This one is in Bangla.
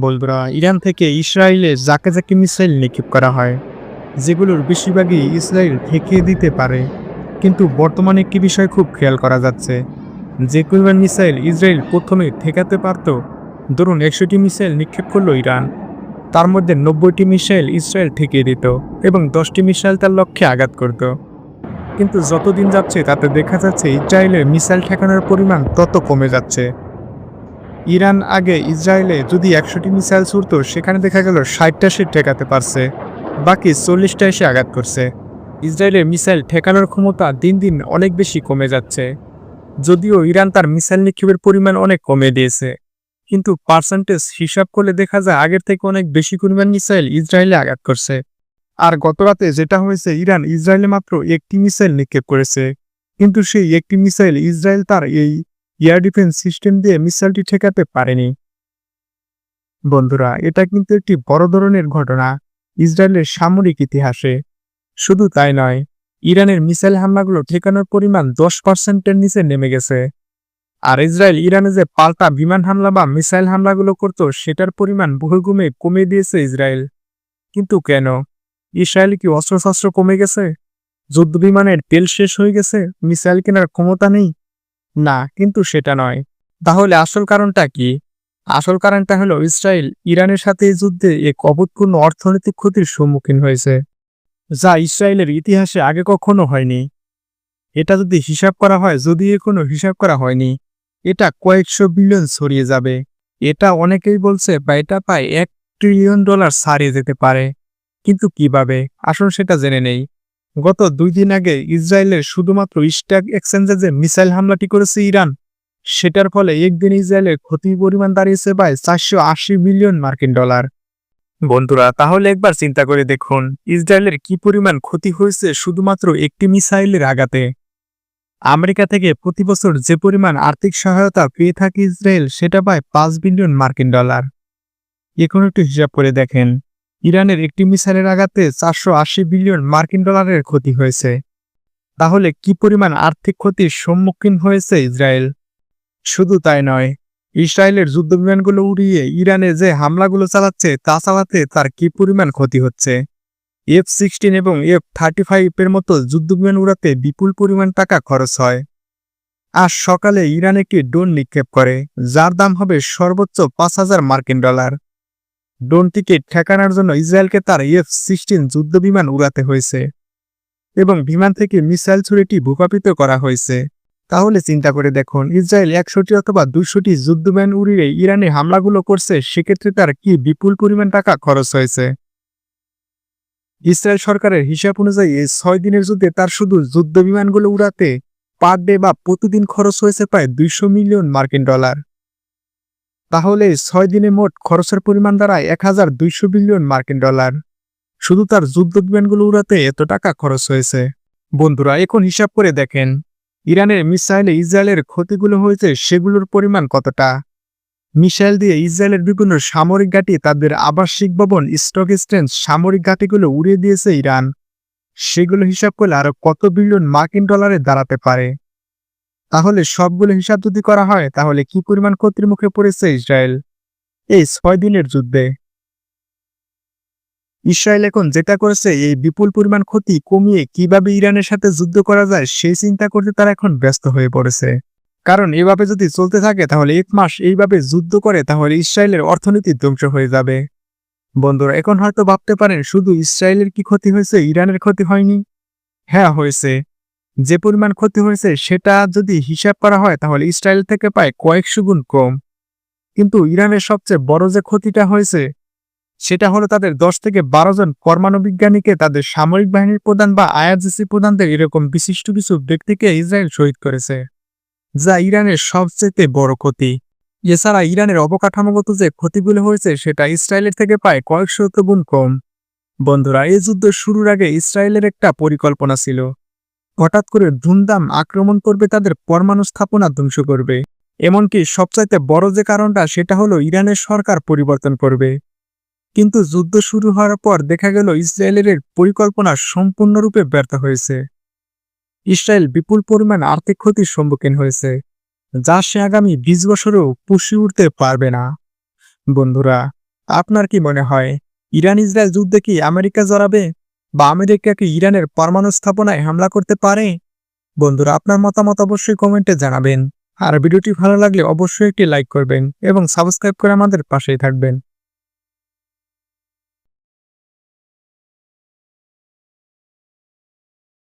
বন্ধুরা, ইরান থেকে ইসরায়েলে জাকে জাকে মিসাইল নিক্ষেপ করা হয়, যেগুলোর বেশিরভাগই ইসরায়েল ঠেকিয়ে দিতে পারে। কিন্তু বর্তমানে একটি বিষয় খুব খেয়াল করা যাচ্ছে, যে পরিমাণ মিসাইল ইসরায়েল প্রথমে ঠেকাতে পারত, ধরুন ১০০টি মিসাইল নিক্ষেপ করলো ইরান, তার মধ্যে ৯০টি মিসাইল ইসরায়েল ঠেকিয়ে দিত এবং ১০টি মিসাইল তার লক্ষ্যে আঘাত করত। কিন্তু যতদিন যাচ্ছে তাতে দেখা যাচ্ছে ইসরায়েলের মিসাইল ঠেকানোর পরিমাণ তত কমে যাচ্ছে। ইরান আগে ইসরায়েলে যদি ১০০টি মিসাইল ছুড়ত, সেখানে দেখা গেল ৬০টা সে ঠেকাতে পারছে, বাকি ৪০টা এসে আঘাত করছে। ইসরায়েলের মিসাইল ঠেকানোর ক্ষমতা দিন দিন অনেক বেশি কমে যাচ্ছে। যদিও ইরান তার মিসাইল নিক্ষেপের পরিমাণ অনেক কমে দিয়েছে, কিন্তু পার্সেন্টেজ হিসাব করলে দেখা যায় আগের থেকে অনেক বেশি পরিমাণ মিসাইল ইসরায়েলে আঘাত করছে। আর গতরাতে যেটা হয়েছে, ইরান ইসরায়েলে মাত্র একটি মিসাইল নিক্ষেপ করেছে, কিন্তু সেই একটি মিসাইল ইসরায়েল তার এই এয়ার ডিফেন্স সিস্টেম দিয়ে মিসাইলটি ঠেকাতে পারেনি। বন্ধুরা, এটা কিন্তু একটি বড় ধরনের ঘটনা ইসরায়েলের সামরিক ইতিহাসে। শুধু তাই নয়, ইরানের মিসাইল হামলাগুলো ঠেকানোর পরিমাণ 10%-এর নিচে নেমে গেছে। আর ইসরায়েল ইরানে যে পাল্টা বিমান হামলা বা মিসাইল হামলাগুলো করত, সেটার পরিমাণ বহুগুণে কমিয়ে দিয়েছে ইসরায়েল। কিন্তু কেন? ইসরায়েল কি অস্ত্রশস্ত্র কমে গেছে? যুদ্ধ বিমানের তেল শেষ হয়ে গেছে? মিসাইল কেনার ক্ষমতা নেই? না, কিন্তু সেটা নয়। তাহলে আসল কারণটা কি? আসল কারণটা হলো ইসরায়েল ইরানের সাথে এই যুদ্ধে এক অভূতপূর্ণ অর্থনৈতিক ক্ষতির সম্মুখীন হয়েছে, যা ইসরায়েলের ইতিহাসে আগে কখনো হয়নি। এটা যদি হিসাব করা হয়, যদিও কোনো হিসাব করা হয়নি, এটা কয়েকশো বিলিয়ন ছড়িয়ে যাবে। এটা অনেকেই বলছে বা এটা প্রায় $1 ট্রিলিয়ন ছাড়িয়ে যেতে পারে। কিন্তু কিভাবে? আসুন সেটা জেনে নেই। গত 2 দিন আগে ইসরায়েলের শুধুমাত্র স্টক এক্সচেঞ্জে যে মিসাইল হামলাটি করেছে ইরান, সেটার ফলে একদিন ইসরায়েলের ক্ষতির পরিমাণ দাঁড়িয়েছে প্রায় $480 বিলিয়ন। বন্ধুরা, তাহলে একবার চিন্তা করে দেখুন, ইসরায়েলের কি পরিমাণ ক্ষতি হয়েছে শুধুমাত্র একটি মিসাইলের আঘাতে। আমেরিকা থেকে প্রতি বছর যে পরিমাণ আর্থিক সহায়তা পেয়ে থাকে ইসরায়েল, সেটা প্রায় $5 বিলিয়ন। এখন একটু হিসাব করে দেখেন, ইরানের একটি মিসাইলের আঘাতে $480 বিলিয়ন ক্ষতি হয়েছে। তাহলে কি পরিমাণ আর্থিক ক্ষতির সম্মুখীন হয়েছে ইসরায়েল? শুধু তাই নয়, ইসরায়েলের যুদ্ধবিমানগুলো উড়িয়ে ইরানে যে হামলাগুলো চালাচ্ছে, তা চালাতে তার কি পরিমাণ ক্ষতি হচ্ছে। F-16 এবং F-35 এর মতো যুদ্ধবিমান উড়াতে বিপুল পরিমাণ টাকা খরচ হয়। আজ সকালে ইরান একটি ড্রোন নিক্ষেপ করে, যার দাম হবে সর্বোচ্চ $5,000। ড্রোনটিকে ঠেকানোর জন্য ইসরায়েলকে তার F-16 যুদ্ধবিমান উড়াতে হয়েছে এবং বিমান থেকে মিসাইল ছুড়ে এটি ভূপাতিত করা হয়েছে। তাহলে চিন্তা করে দেখুন, ইসরায়েল 100টি অথবা 200টি যুদ্ধবিমান উড়িয়ে ইরানে হামলাগুলো করছে, সেক্ষেত্রে তার কি বিপুল পরিমাণ টাকা খরচ হয়েছে। ইসরায়েল সরকারের হিসাব অনুযায়ী এই 6 দিনের যুদ্ধে তার শুধু যুদ্ধবিমানগুলো উড়াতে পার ডে বা প্রতিদিন খরচ হয়েছে প্রায় $200 মিলিয়ন। তাহলে 6 দিনে মোট খরচের পরিমাণ দাঁড়ায় $1,200 বিলিয়ন। শুধু তার যুদ্ধবিমানগুলো উড়াতে এত টাকা খরচ হয়েছে। বন্ধুরা, এখন হিসাব করে দেখেন, ইরানের মিসাইলে ইসরায়েলের ক্ষতিগুলো হয়েছে সেগুলোর পরিমাণ কতটা। মিসাইল দিয়ে ইসরায়েলের বিভিন্ন সামরিক ঘাঁটি, তাদের আবাসিক ভবন, স্টক এক্সচেঞ্জ, সামরিক ঘাঁটিগুলো উড়িয়ে দিয়েছে ইরান। সেগুলো হিসাব করলে আরো কত $1 বিলিয়ন দাঁড়াতে পারে। তাহলে সবগুলো হিসাব যদি করা হয়, তাহলে কি পরিমাণ ক্ষতির মুখে পড়েছে ইসরায়েল এই 6 দিনের যুদ্ধে। ইসরায়েল এখন যেটা করেছে, এই বিপুল পরিমাণ ক্ষতি কমিয়ে কিভাবে ইরানের সাথে যুদ্ধ করা যায় সেই চিন্তা করতে তারা এখন ব্যস্ত হয়ে পড়েছে। কারণ এভাবে যদি চলতে থাকে, তাহলে 1 মাস এইভাবে যুদ্ধ করে, তাহলে ইসরায়েলের অর্থনীতি ধ্বংস হয়ে যাবে। বন্ধুরা, এখন হয়তো ভাবতে পারেন, শুধু ইসরায়েলের কি ক্ষতি হয়েছে, ইরানের ক্ষতি হয়নি? হ্যাঁ, হয়েছে। যে পরিমাণ ক্ষতি হয়েছে সেটা যদি হিসাব করা হয়, তাহলে ইসরায়েল থেকে প্রায় কয়েকশো গুণ কম। কিন্তু ইরানের সবচেয়ে বড় যে ক্ষতিটা হয়েছে, সেটা হলো তাদের 10 থেকে 12 জন পরমাণু বিজ্ঞানীকে, তাদের সামরিক বাহিনীর প্রধান বা আইআরজিসি প্রধানদের এরকম বিশিষ্ট কিছু ব্যক্তিকে ইসরায়েল শহীদ করেছে, যা ইরানের সবচেয়ে বড় ক্ষতি। এছাড়া ইরানের অবকাঠামোগত যে ক্ষতিগুলো হয়েছে, সেটা ইসরায়েলের থেকে প্রায় কয়েকশত গুণ কম। বন্ধুরা, এই যুদ্ধ শুরুর আগে ইসরায়েলের একটা পরিকল্পনা ছিল, হঠাৎ করে ধুমধাম আক্রমণ করবে, তাদের পরমাণু স্থাপনা ধ্বংস করবে। এমনকি সবচাইতে বড় যে কারণটা, সেটা হলো ইরানের সরকার পরিবর্তন করবে। কিন্তু যুদ্ধ শুরু হওয়ার পর দেখা গেল ইসরায়েলের পরিকল্পনা সম্পূর্ণরূপে ব্যর্থ হয়েছে। ইসরায়েল বিপুল পরিমাণ আর্থিক ক্ষতির সম্মুখীন হয়েছে, যা সে আগামী 20 বছরেও পুষিয়ে উঠতে পারবে না। বন্ধুরা, আপনার কি মনে হয় ইরান ইসরায়েল যুদ্ধে কি আমেরিকা জড়াবে, বা আমেরিকা কি ইরানের পরমাণু স্থাপনায় হামলা করতে পারে? বন্ধুরা, আপনার মতামত অবশ্যই কমেন্টে জানাবেন। আর ভিডিওটি ভালো লাগলে অবশ্যই একটি লাইক করবেন এবং সাবস্ক্রাইব করে আমাদের পাশেই থাকবেন।